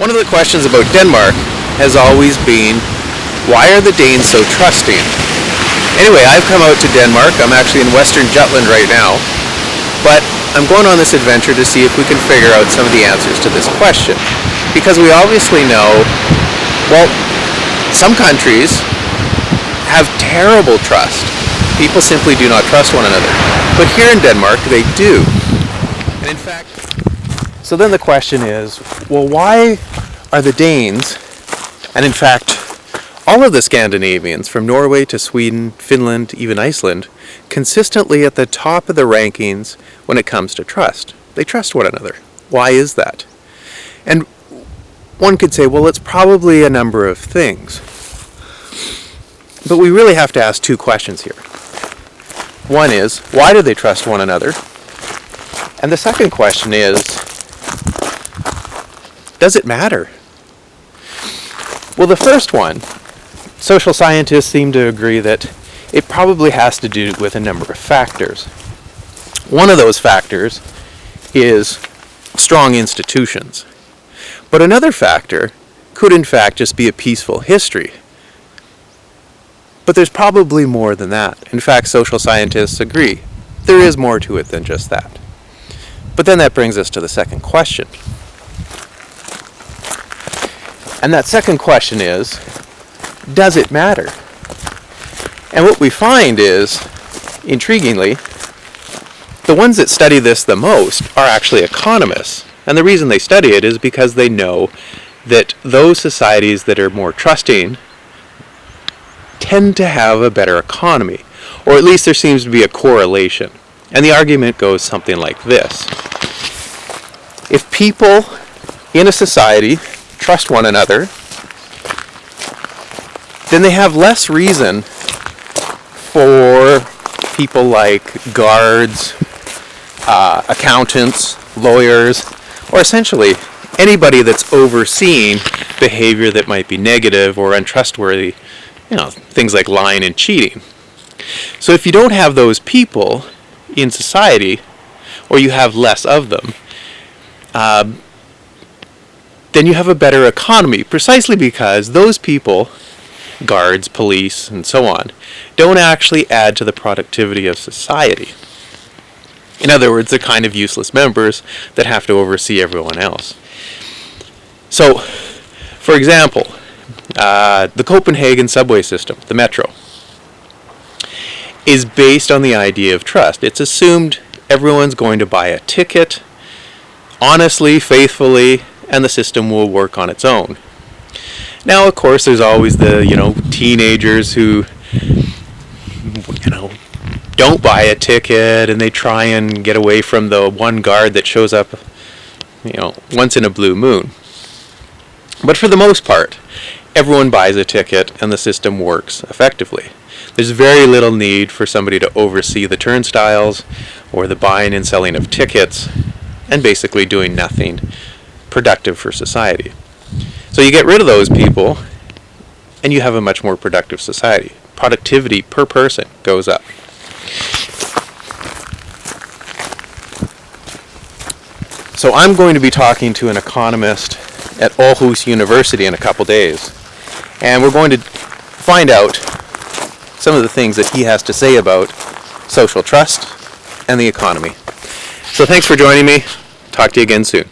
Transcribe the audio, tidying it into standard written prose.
One of the questions about Denmark has always been, why are the Danes so trusting? Anyway, I've come out to Denmark. I'm actually in Western Jutland right now, but I'm going on this adventure to see if we can figure out some of the answers to this question. Because we obviously know, well, some countries have terrible trust. People simply do not trust one another. But here in Denmark, they do. And in fact, so then the question is, well, why are the Danes, and in fact, all of the Scandinavians, from Norway to Sweden, Finland, even Iceland, consistently at the top of the rankings when it comes to trust? They trust one another. Why is that? And one could say, well, it's probably a number of things. But we really have to ask two questions here. One is, why do they trust one another? And the second question is, does it matter? Well, the first one, social scientists seem to agree that it probably has to do with a number of factors. One of those factors is strong institutions. But another factor could in fact just be a peaceful history. But there's probably more than that. In fact, social scientists agree. There is more to it than just that. But then that brings us to the second question. And that second question is, does it matter? And what we find is, intriguingly, the ones that study this the most are actually economists. And the reason they study it is because they know that those societies that are more trusting tend to have a better economy. Or at least there seems to be a correlation. And the argument goes something like this. If people in a society trust one another, then they have less reason for people like guards, accountants, lawyers, or essentially anybody that's overseeing behavior that might be negative or untrustworthy, things like lying and cheating. So if you don't have those people in society, or you have less of them, then you have a better economy, precisely because those people, guards, police, and so on, don't actually add to the productivity of society. In other words, they're kind of useless members that have to oversee everyone else. So, for example, the Copenhagen subway system, the metro, is based on the idea of trust. It's assumed everyone's going to buy a ticket honestly, faithfully, and the system will work on its own. Now, of course, there's always the, teenagers who, don't buy a ticket and they try and get away from the one guard that shows up, once in a blue moon. But for the most part, everyone buys a ticket and the system works effectively. There's very little need for somebody to oversee the turnstiles or the buying and selling of tickets and basically doing nothing productive for society. So you get rid of those people and you have a much more productive society. Productivity per person goes up. So I'm going to be talking to an economist at Aarhus University in a couple days, and we're going to find out some of the things that he has to say about social trust and the economy. So thanks for joining me. Talk to you again soon.